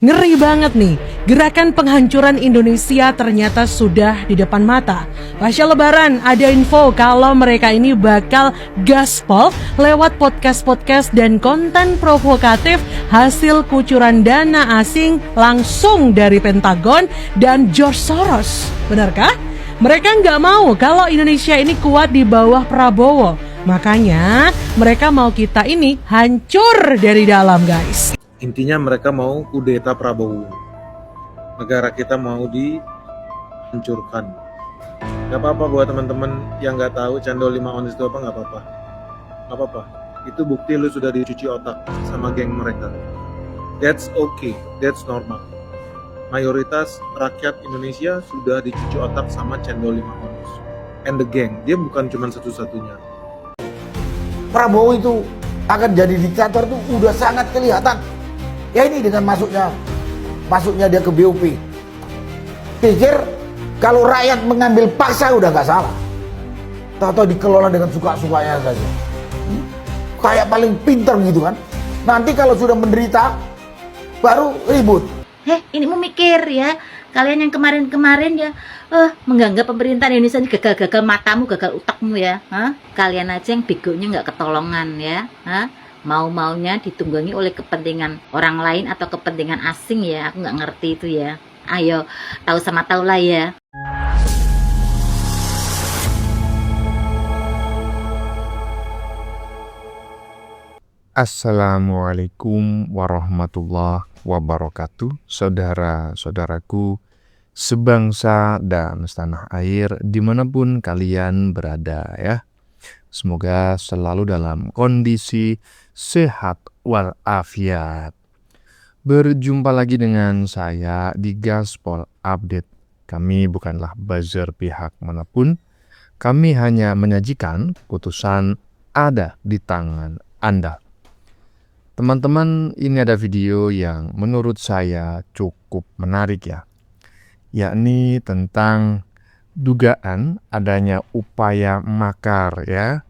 Ngeri banget nih, gerakan penghancuran Indonesia ternyata sudah di depan mata. Pasca Lebaran ada info kalau mereka ini bakal gaspol lewat podcast-podcast dan konten provokatif hasil kucuran dana asing langsung dari Pentagon dan George Soros. Benarkah? Mereka nggak mau kalau Indonesia ini kuat di bawah Prabowo. Makanya mereka mau kita ini hancur dari dalam, guys. Intinya mereka mau kudeta Prabowo. Negara kita mau dihancurkan. Gak apa-apa buat teman-teman yang gak tahu cendol 5 ounce itu apa, gak apa-apa. Gak apa-apa. Itu bukti lu sudah dicuci otak sama geng mereka. That's okay. That's normal. Mayoritas rakyat Indonesia sudah dicuci otak sama cendol 5 ounce. And the gang, dia bukan cuma satu-satunya. Prabowo itu akan jadi diktator itu udah sangat kelihatan. Ya ini dengan masuknya dia ke BOP. Pikir kalau rakyat mengambil paksa udah nggak salah. Tahu-tahu dikelola dengan suka-sukanya saja. Kayak paling pinter gitu kan. Nanti kalau sudah menderita baru ribut. Ini mau mikir ya. Kalian yang kemarin-kemarin ya menganggap pemerintahan Indonesia ini gagal matamu, gagal otakmu ya. Kalian aja yang begonya nggak ketolongan ya. Mau-maunya ditunggangi oleh kepentingan orang lain atau kepentingan asing ya. Aku nggak ngerti itu ya. Ayo, tahu sama tahu lah ya. Assalamualaikum warahmatullahi wabarakatuh. Saudara-saudaraku sebangsa dan setanah air dimanapun kalian berada ya. Semoga selalu dalam kondisi sehat walafiat. Berjumpa lagi dengan saya di Gaspol Update. Kami bukanlah buzzer pihak manapun. Kami hanya menyajikan putusan ada di tangan Anda. Teman-teman, ini ada video yang menurut saya cukup menarik ya. Yakni tentang dugaan adanya upaya makar ya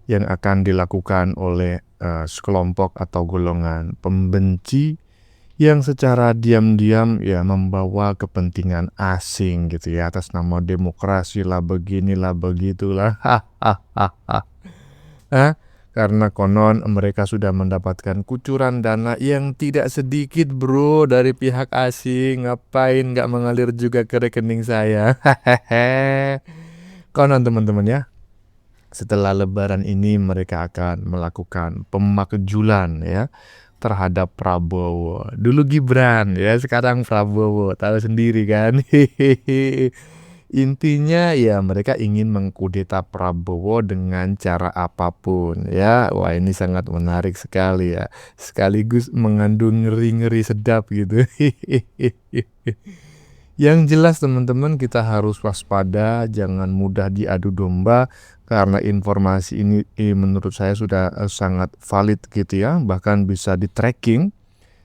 yang akan dilakukan oleh sekelompok atau golongan pembenci yang secara diam-diam ya membawa kepentingan asing gitu ya atas nama demokrasi lah beginilah begitulah karena konon mereka sudah mendapatkan kucuran dana yang tidak sedikit bro dari pihak asing. Ngapain gak mengalir juga ke rekening saya. Konon teman-teman ya, setelah lebaran ini mereka akan melakukan pemakjulan ya terhadap Prabowo. Dulu Gibran ya, sekarang Prabowo, tahu sendiri kan. Intinya ya mereka ingin mengkudeta Prabowo dengan cara apapun ya. Wah, ini sangat menarik sekali ya. Sekaligus mengandung ngeri-ngeri sedap gitu. Yang jelas teman-teman, kita harus waspada, jangan mudah diadu domba. Karena informasi ini menurut saya sudah sangat valid gitu ya. Bahkan bisa di-tracking.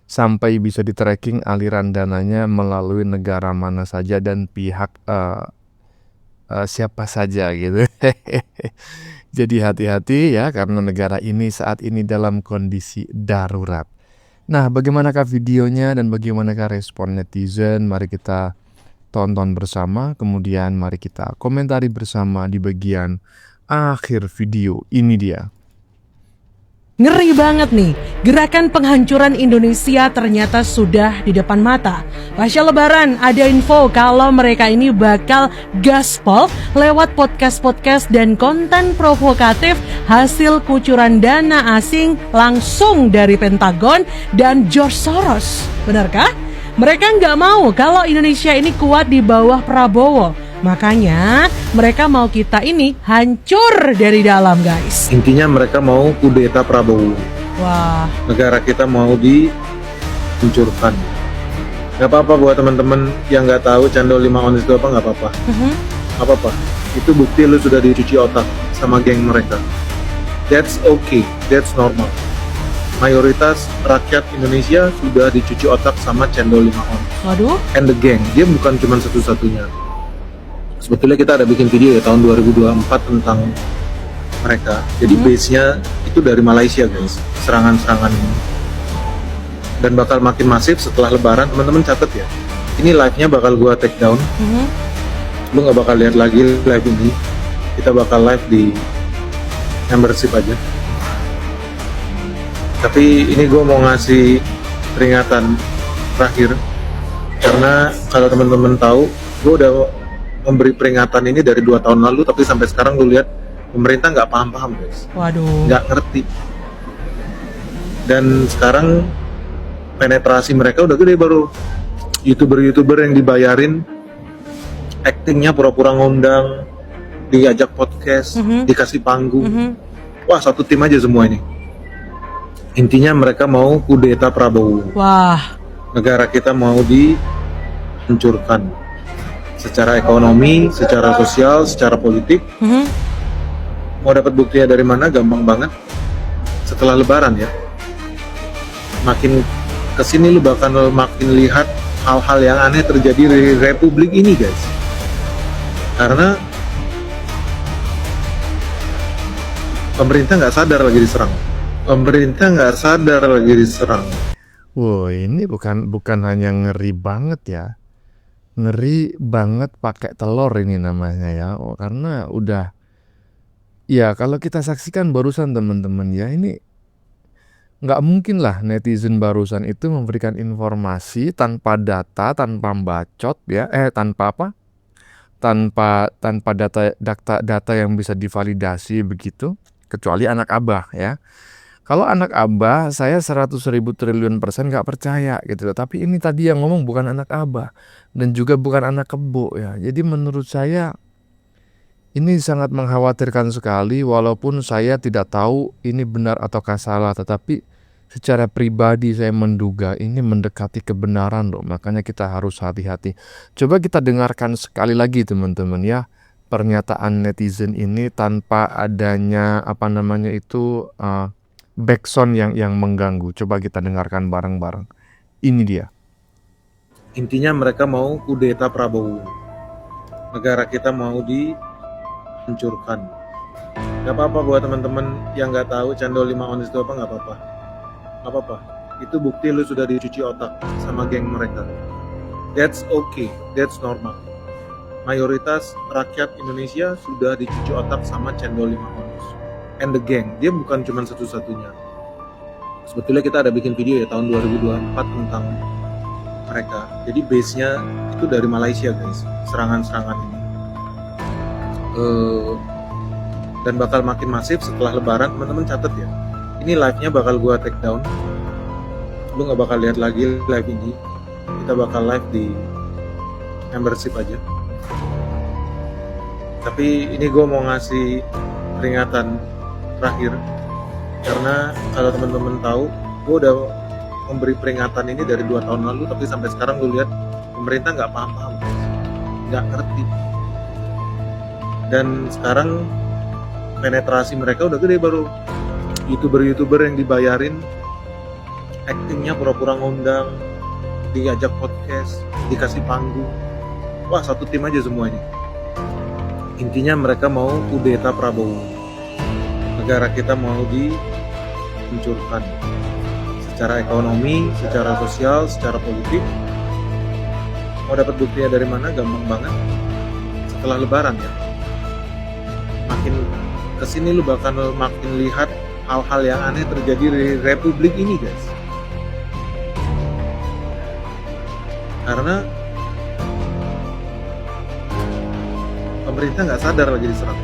Sampai bisa di-tracking aliran dananya melalui negara mana saja dan pihak siapa saja gitu. Jadi hati-hati ya, karena negara ini saat ini dalam kondisi darurat. Nah, bagaimanakah videonya dan bagaimanakah respon netizen? Mari kita tonton bersama, kemudian mari kita komentari bersama di bagian akhir video. Ini dia. Ngeri banget nih, gerakan penghancuran Indonesia ternyata sudah di depan mata. Pasca Lebaran ada info kalau mereka ini bakal gaspol lewat podcast-podcast dan konten provokatif hasil kucuran dana asing langsung dari Pentagon dan George Soros. Benarkah? Mereka nggak mau kalau Indonesia ini kuat di bawah Prabowo. Makanya mereka mau kita ini hancur dari dalam, guys. Intinya mereka mau kudeta Prabowo. Wah. Negara kita mau dihancurkan. Gak apa-apa buat teman-teman yang gak tahu cendol 5 ounce itu apa, gak apa-apa. Gak apa-apa. Itu bukti lu sudah dicuci otak sama geng mereka. That's okay. That's normal. Mayoritas rakyat Indonesia sudah dicuci otak sama cendol 5 ounce. Waduh. And the gang, dia bukan cuma satu-satunya. Sebetulnya kita ada bikin video ya tahun 2024 tentang mereka. Jadi base-nya itu dari Malaysia guys, serangan-serangan ini. dan bakal makin masif setelah lebaran. Teman-teman catat ya, ini live-nya bakal gua take down. Lu nggak bakal lihat lagi live ini, kita bakal live di membership aja. Tapi ini gue mau ngasih peringatan terakhir, karena kalau teman-teman tahu, gue udah memberi peringatan ini dari 2 tahun lalu, tapi sampai sekarang gue lihat pemerintah nggak paham-paham guys, Waduh. nggak ngerti. Dan sekarang penetrasi mereka udah gede, baru youtuber yang dibayarin, actingnya pura-pura ngundang, diajak podcast, dikasih panggung. Wah, satu tim aja semua ini. Intinya mereka mau kudeta Prabowo. Wah. Negara kita mau dihancurkan secara ekonomi, secara sosial, secara politik. Mau dapat buktinya dari mana? Gampang banget. Setelah lebaran ya. Makin kesini lu bakal makin lihat hal-hal yang aneh terjadi di republik ini guys. Karena pemerintah nggak sadar lagi diserang. Wow, ini bukan hanya ngeri banget ya. Ngeri banget pakai telur ini namanya ya. Oh, karena udah ya kalau kita saksikan barusan teman-teman ya, ini nggak mungkin lah netizen barusan itu memberikan informasi tanpa data, tanpa bacot ya, tanpa data yang bisa divalidasi begitu, kecuali anak abah ya. Kalau anak abah, saya 100.000 triliun persen nggak percaya gitu loh. Tapi ini tadi yang ngomong bukan anak abah dan juga bukan anak kebo ya. Jadi menurut saya ini sangat mengkhawatirkan sekali, walaupun saya tidak tahu ini benar ataukah salah, tetapi secara pribadi saya menduga ini mendekati kebenaran loh. Makanya kita harus hati-hati. Coba kita dengarkan sekali lagi teman-teman ya, pernyataan netizen ini tanpa adanya backsound yang mengganggu. Coba kita dengarkan bareng-bareng. Ini dia. Intinya mereka mau kudeta Prabowo. Negara kita mau dihancurkan. Gak apa-apa buat teman-teman yang gak tahu cendol 5 ounce itu apa, gak apa-apa. Gak apa-apa. Itu bukti lu sudah dicuci otak sama geng mereka. That's okay. That's normal. Mayoritas rakyat Indonesia sudah dicuci otak sama cendol 5 ounce. And the gang, dia bukan cuma satu-satunya. Sebetulnya kita ada bikin video ya tahun 2024 tentang mereka. Jadi base-nya itu dari Malaysia guys, serangan-serangan ini. Dan bakal makin masif setelah lebaran. Teman-teman catat ya, ini live-nya bakal gua take down. Lu gak bakal lihat lagi live ini, kita bakal live di membership aja. Tapi ini gue mau ngasih peringatan terakhir, karena kalau teman-teman tahu, gue udah memberi peringatan ini dari 2 tahun lalu, tapi sampai sekarang gue lihat pemerintah nggak paham-paham, nggak ngerti. Dan sekarang penetrasi mereka udah gede, baru youtuber yang dibayarin, actingnya pura-pura ngundang, diajak podcast, dikasih panggung. Wah, satu tim aja semua ini. Intinya mereka mau kudeta Prabowo. Negara kita mau dihancurkan secara ekonomi, secara sosial, secara politik. Mau dapat buktinya dari mana? Gampang banget. Setelah lebaran ya. Makin kesini lu bakal makin lihat hal-hal yang aneh terjadi di republik ini guys. Karena pemerintah nggak sadar lagi diserang.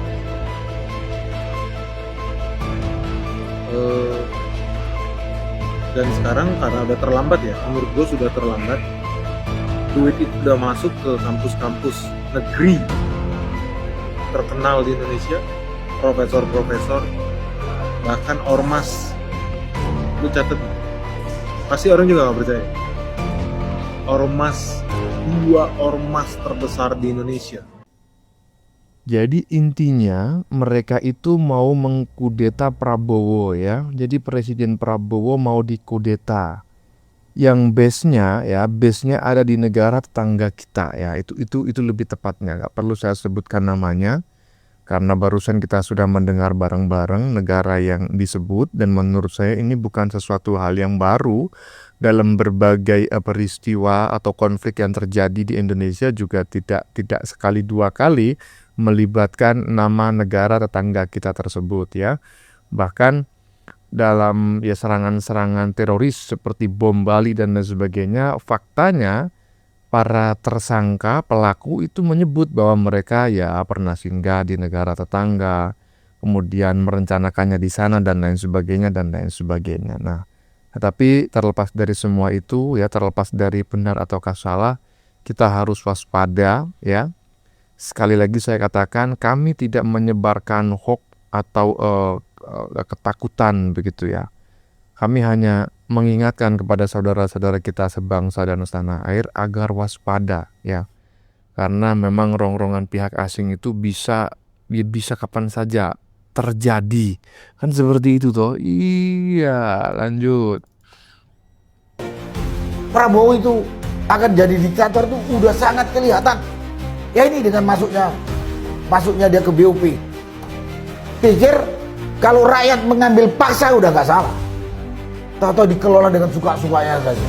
Dan sekarang karena udah terlambat ya, menurut gue sudah terlambat. Duit itu udah masuk ke kampus-kampus negeri terkenal di Indonesia, profesor-profesor, bahkan ormas. Lu catet, pasti orang juga nggak percaya. Ormas, 2 ormas terbesar di Indonesia. Jadi intinya mereka itu mau mengkudeta Prabowo ya. Jadi Presiden Prabowo mau dikudeta. Yang base-nya ada di negara tetangga kita ya. Itu lebih tepatnya. Gak perlu saya sebutkan namanya, karena barusan kita sudah mendengar bareng-bareng negara yang disebut, dan menurut saya ini bukan sesuatu hal yang baru, dalam berbagai peristiwa atau konflik yang terjadi di Indonesia juga tidak sekali dua kali melibatkan nama negara tetangga kita tersebut ya. Bahkan dalam ya serangan-serangan teroris seperti bom Bali dan lain sebagainya, faktanya para tersangka pelaku itu menyebut bahwa mereka ya pernah singgah di negara tetangga, kemudian merencanakannya di sana dan lain sebagainya dan lain sebagainya. Nah, tetapi terlepas dari semua itu ya, terlepas dari benar ataukah salah, kita harus waspada ya. Sekali lagi saya katakan, kami tidak menyebarkan hoax atau ketakutan begitu ya. Kami hanya mengingatkan kepada saudara-saudara kita sebangsa dan setanah air agar waspada ya. Karena memang rongrongan pihak asing itu bisa kapan saja terjadi. Kan seperti itu toh. Iya, lanjut. Prabowo itu akan jadi diktator tuh udah sangat kelihatan. Ya ini dengan masuknya dia ke BOP. Pikir kalau rakyat mengambil paksa udah nggak salah. Tahu-tahu dikelola dengan suka-sukanya saja.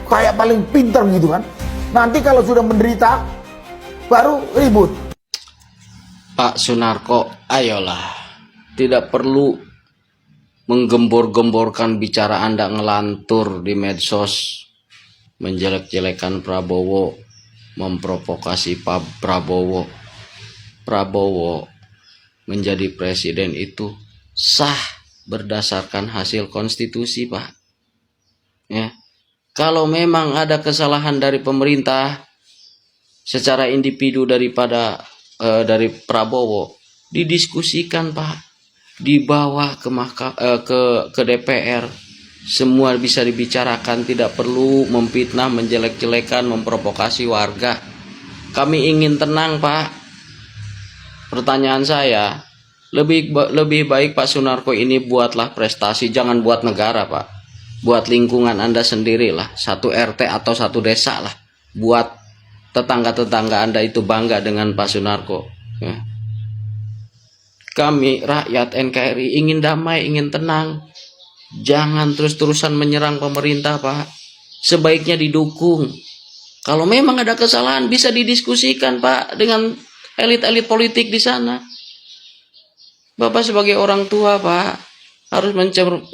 Kayak paling pintar gitu kan. Nanti kalau sudah menderita baru ribut. Pak Sunarko, ayolah. Tidak perlu menggembor-gemborkan bicara Anda ngelantur di medsos, menjelek-jelekan Prabowo, memprovokasi Pak Prabowo. Prabowo menjadi presiden itu sah berdasarkan hasil konstitusi, Pak. Ya. Kalau memang ada kesalahan dari pemerintah secara individu dari Prabowo, didiskusikan, Pak. Dibawa ke DPR. Semua bisa dibicarakan, tidak perlu memfitnah, menjelek-jelekan, memprovokasi warga. Kami ingin tenang, Pak. Pertanyaan saya, lebih baik Pak Sunarko ini buatlah prestasi, jangan buat negara, Pak. Buat lingkungan Anda sendirilah, satu RT atau satu desa lah. Buat tetangga-tetangga Anda itu bangga dengan Pak Sunarko. Ya. Kami rakyat NKRI ingin damai, ingin tenang. Jangan terus-terusan menyerang pemerintah, Pak. Sebaiknya didukung. Kalau memang ada kesalahan bisa didiskusikan, Pak, dengan elit-elit politik di sana. Bapak sebagai orang tua, Pak, harus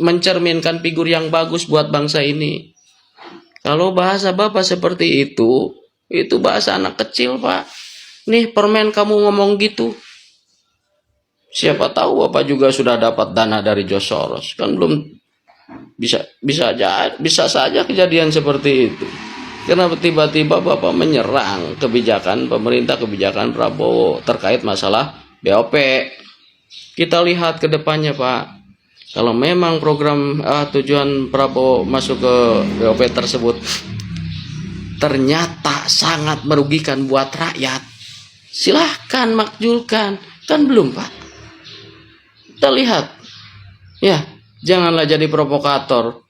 mencerminkan figur yang bagus buat bangsa ini. Kalau bahasa Bapak seperti itu bahasa anak kecil, Pak. Nih permen kamu ngomong gitu. Siapa tahu Bapak juga sudah dapat dana dari George Soros. Kan belum bisa saja kejadian seperti itu. Kenapa tiba-tiba Bapak menyerang kebijakan pemerintah, kebijakan Prabowo terkait masalah BOP? Kita lihat ke depannya, Pak. Kalau memang program tujuan Prabowo masuk ke BOP tersebut ternyata sangat merugikan buat rakyat, silahkan makjulkan. Kan belum, Pak. Kita lihat. Ya, janganlah jadi provokator.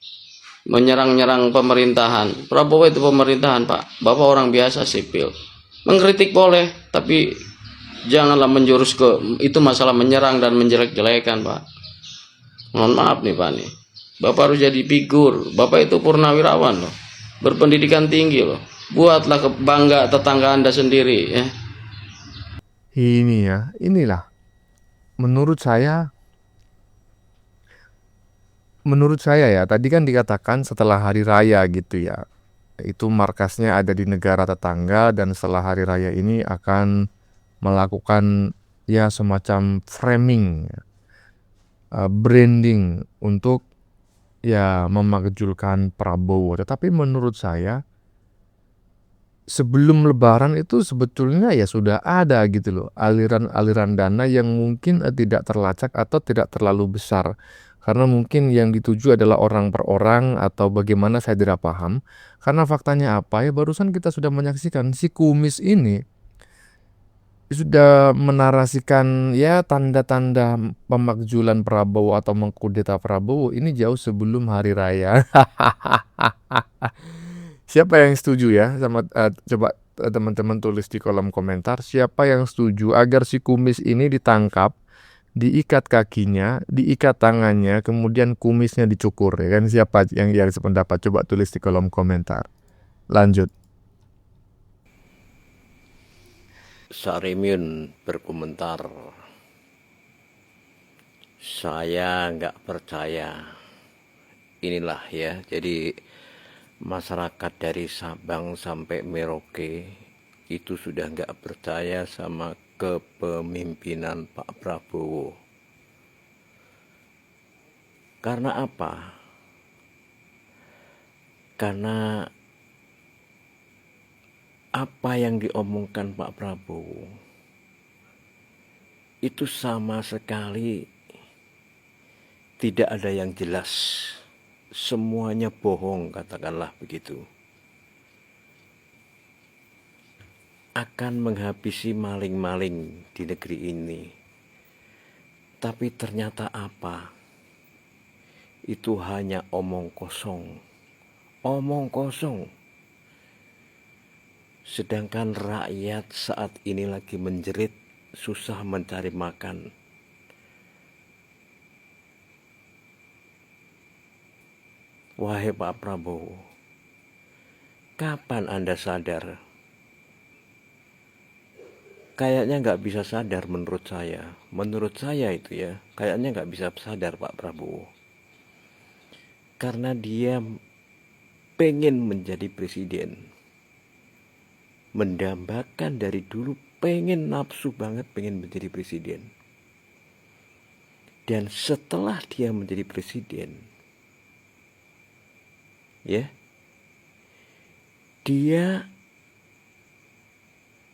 Menyerang-nyerang pemerintahan. Prabowo itu pemerintahan, Pak. Bapak orang biasa sipil. Mengkritik boleh, tapi janganlah menjurus ke itu masalah menyerang dan menjelek-jelekan, Pak. Mohon maaf nih, Pak nih. Bapak harus jadi figur. Bapak itu purnawirawan loh. Berpendidikan tinggi loh. Buatlah bangga tetangga Anda sendiri ya. Inilah menurut saya ya, tadi kan dikatakan setelah hari raya gitu ya. Itu markasnya ada di negara tetangga dan setelah hari raya ini akan melakukan ya semacam framing, branding untuk ya memakjulkan Prabowo. Tetapi menurut saya sebelum Lebaran itu sebetulnya ya sudah ada gitu loh aliran-aliran dana yang mungkin tidak terlacak atau tidak terlalu besar. Karena mungkin yang dituju adalah orang per orang atau bagaimana saya tidak paham. Karena faktanya apa ya, barusan kita sudah menyaksikan si kumis ini sudah menarasikan ya tanda-tanda pemakjulan Prabowo atau mengkudeta Prabowo ini jauh sebelum hari raya. Siapa yang setuju ya sama coba teman-teman tulis di kolom komentar siapa yang setuju agar si kumis ini ditangkap diikat kakinya, diikat tangannya, kemudian kumisnya dicukur, ya kan? Siapa yang sependapat? Coba tulis di kolom komentar. Lanjut. Sarimin berkomentar, saya nggak percaya. Inilah ya, jadi masyarakat dari Sabang sampai Merauke itu sudah nggak percaya sama kepemimpinan Pak Prabowo. Karena apa? Karena apa yang diomongkan Pak Prabowo itu sama sekali tidak ada yang jelas. Semuanya bohong, katakanlah begitu. Akan menghabisi maling-maling di negeri ini. Tapi ternyata apa? Itu hanya omong kosong. Omong kosong. Sedangkan rakyat saat ini lagi menjerit, susah mencari makan. Wahai Pak Prabowo, kapan Anda sadar? Kayaknya nggak bisa sadar menurut saya. Menurut saya itu ya, kayaknya nggak bisa sadar Pak Prabowo. Karena dia pengen menjadi presiden. Mendambakan dari dulu, pengen nafsu banget pengen menjadi presiden. Dan setelah dia menjadi presiden, ya, dia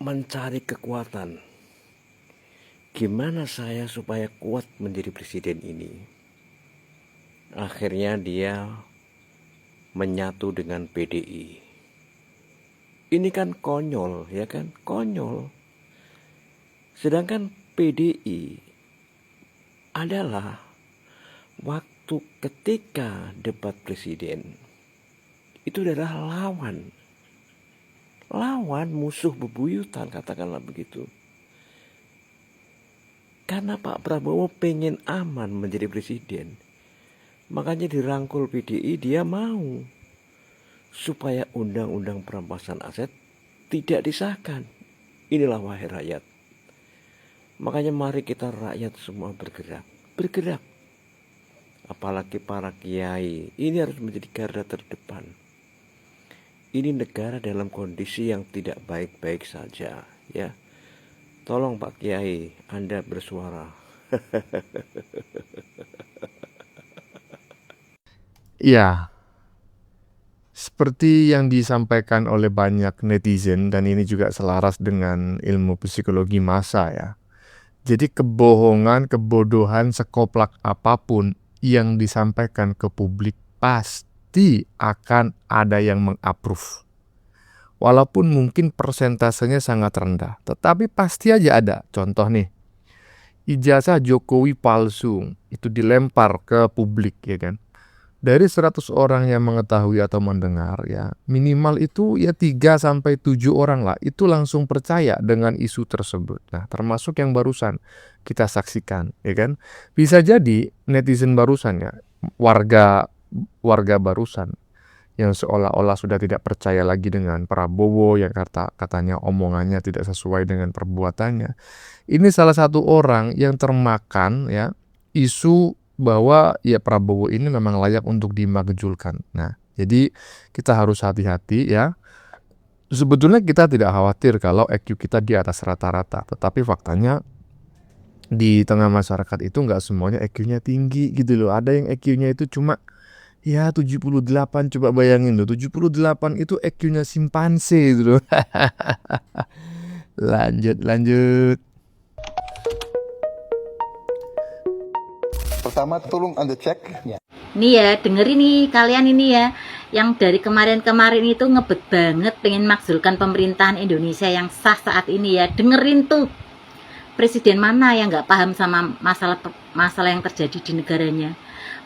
mencari kekuatan. Gimana saya supaya kuat menjadi presiden ini? Akhirnya dia menyatu dengan PDI. Ini kan konyol, ya kan? Konyol. Sedangkan PDI adalah waktu ketika debat presiden itu adalah lawan musuh bebuyutan, katakanlah begitu. Karena Pak Prabowo pengen aman menjadi presiden, makanya dirangkul PDI, dia mau supaya undang-undang perampasan aset tidak disahkan. Inilah wahai rakyat. Makanya mari kita rakyat semua bergerak. Apalagi para kiai, ini harus menjadi garda terdepan. Ini negara dalam kondisi yang tidak baik-baik saja, ya. Tolong Pak Kiai, Anda bersuara. Ya, seperti yang disampaikan oleh banyak netizen, dan ini juga selaras dengan ilmu psikologi massa ya. Jadi kebohongan, kebodohan, sekoplak apapun yang disampaikan ke publik pasti akan ada yang meng-approve. Walaupun mungkin persentasenya sangat rendah, tetapi pasti aja ada. Contoh nih, ijazah Jokowi palsu itu dilempar ke publik, ya kan. Dari 100 orang yang mengetahui atau mendengar, ya minimal itu ya 3-7 orang lah itu langsung percaya dengan isu tersebut. Nah, termasuk yang barusan kita saksikan, ya kan. Bisa jadi netizen barusan, ya, warga barusan yang seolah-olah sudah tidak percaya lagi dengan Prabowo yang katanya omongannya tidak sesuai dengan perbuatannya. Ini salah satu orang yang termakan, ya, isu bahwa ya Prabowo ini memang layak untuk dimakjulkan. Nah, jadi kita harus hati-hati, ya. Sebetulnya kita tidak khawatir kalau EQ kita di atas rata-rata, tetapi faktanya di tengah masyarakat itu nggak semuanya EQ-nya tinggi gitu loh. Ada yang EQ-nya itu cuma ya 78, coba bayangin loh, 78 itu EQ-nya simpanse gitu loh. Lanjut. Pertama, tolong Anda cek. Nih ya, dengerin nih kalian ini ya, yang dari kemarin-kemarin itu ngebet banget pengen makzulkan pemerintahan Indonesia yang sah saat ini ya. Dengerin tuh, presiden mana yang nggak paham sama masalah yang terjadi di negaranya,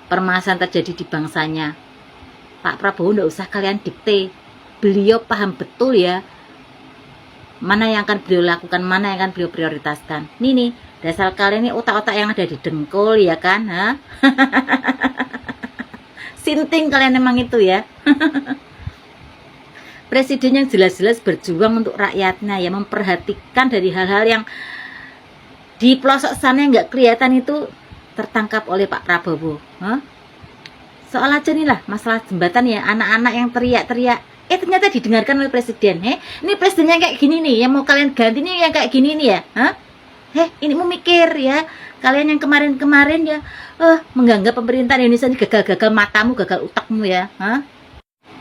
permasalahan terjadi di bangsanya. Pak Prabowo nggak usah kalian dikte, beliau paham betul ya mana yang akan beliau lakukan, mana yang akan beliau prioritaskan. Nih, Dasar kalian ini otak-otak yang ada di dengkul ya kan, ha? Sinting kalian emang itu ya. Presiden yang jelas-jelas berjuang untuk rakyatnya ya, memperhatikan dari hal-hal yang di pelosok sana yang nggak kelihatan itu tertangkap oleh Pak Prabowo. Soal aja nih lah masalah jembatan ya, anak-anak yang teriak-teriak, ternyata didengarkan oleh presiden. Ini presidennya kayak gini nih, yang mau kalian ganti nih yang kayak gini nih ya. Ini mau mikir ya, kalian yang kemarin-kemarin ya, menganggap pemerintah Indonesia ini gagal-gagal matamu, gagal otakmu ya.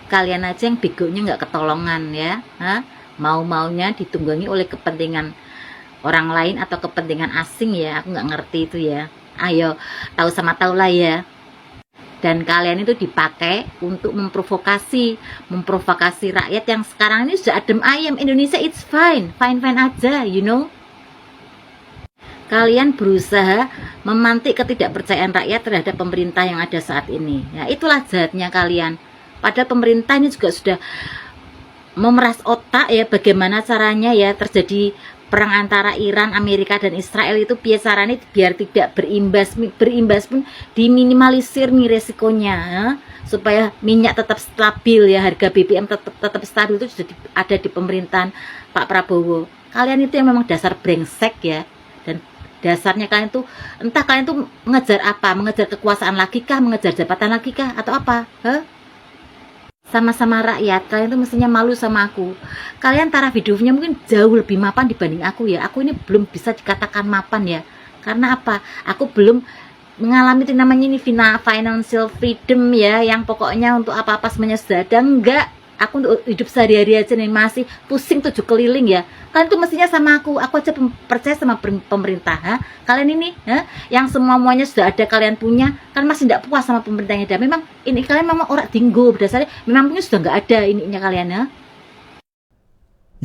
Kalian aja yang begonya nggak ketolongan ya, mau-maunya ditunggangi oleh kepentingan orang lain atau kepentingan asing ya, aku nggak ngerti itu ya. Ayo tahu sama tahu lah ya. Dan kalian itu dipakai untuk memprovokasi rakyat yang sekarang ini sudah adem ayem. Indonesia it's fine aja, you know. Kalian berusaha memantik ketidakpercayaan rakyat terhadap pemerintah yang ada saat ini. Ya, itulah jahatnya kalian. Padahal pemerintah ini juga sudah memeras otak ya, bagaimana caranya ya terjadi perang antara Iran, Amerika dan Israel itu biasanya biar tidak berimbas pun diminimalisir nih resikonya ya. Supaya minyak tetap stabil ya, harga BBM tetap stabil itu sudah ada di pemerintahan Pak Prabowo. Kalian itu yang memang dasar brengsek ya, dan dasarnya kalian tuh entah kalian tuh mengejar apa, mengejar kekuasaan lagi kah, mengejar jabatan lagi kah, atau apa? Sama-sama rakyat, kalian tuh mestinya malu sama aku. Kalian taraf hidupnya mungkin jauh lebih mapan dibanding aku ya. Aku ini belum bisa dikatakan mapan ya. Karena apa? Aku belum mengalami itu namanya ini financial freedom ya, yang pokoknya untuk apa-apa semuanya sudah ada. Enggak, aku untuk hidup sehari-hari aja nih masih pusing 7 keliling ya. Kalian tuh mestinya sama aku aja percaya sama pemerintah. Kalian ini yang semuanya sudah ada kalian punya, kan masih tidak puas sama pemerintahnya. Dan memang ini kalian memang orang tinggo berdasarnya, memang punya sudah nggak ada ininya kalian ya.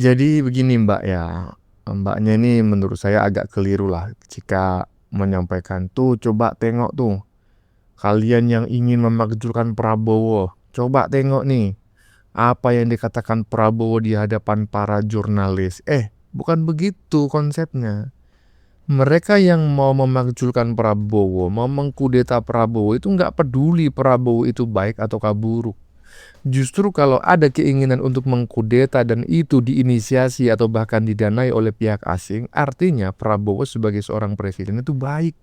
Jadi begini Mbak ya, Mbaknya ini menurut saya agak keliru lah jika menyampaikan tuh, coba tengok tuh, kalian yang ingin memakzulkan Prabowo, coba tengok nih apa yang dikatakan Prabowo di hadapan para jurnalis. Bukan begitu konsepnya. Mereka yang mau memakzulkan Prabowo, mau mengkudeta Prabowo itu nggak peduli Prabowo itu baik atau buruk. Justru kalau ada keinginan untuk mengkudeta dan itu diinisiasi atau bahkan didanai oleh pihak asing, artinya Prabowo sebagai seorang presiden itu baik.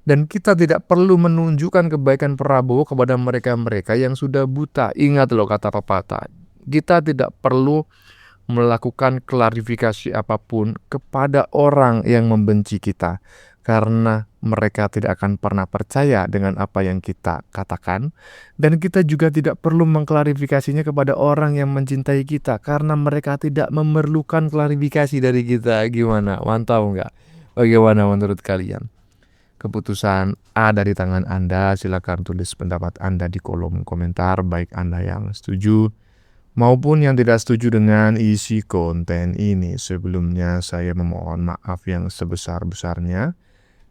Dan kita tidak perlu menunjukkan kebaikan Prabowo kepada mereka-mereka yang sudah buta. Ingat loh kata pepatah, kita tidak perlu melakukan klarifikasi apapun kepada orang yang membenci kita, karena mereka tidak akan pernah percaya dengan apa yang kita katakan. Dan kita juga tidak perlu mengklarifikasinya kepada orang yang mencintai kita, karena mereka tidak memerlukan klarifikasi dari kita. Gimana? Mantap nggak? Bagaimana menurut kalian? Keputusan ada di tangan Anda. Silakan tulis pendapat Anda di kolom komentar, baik Anda yang setuju maupun yang tidak setuju dengan isi konten ini. Sebelumnya saya memohon maaf yang sebesar-besarnya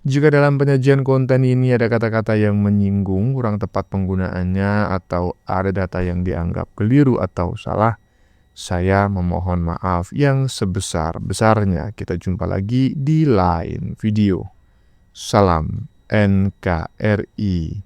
jika dalam penyajian konten ini ada kata-kata yang menyinggung, kurang tepat penggunaannya, atau ada data yang dianggap keliru atau salah. Saya memohon maaf yang sebesar-besarnya. Kita jumpa lagi di lain video. Salam NKRI.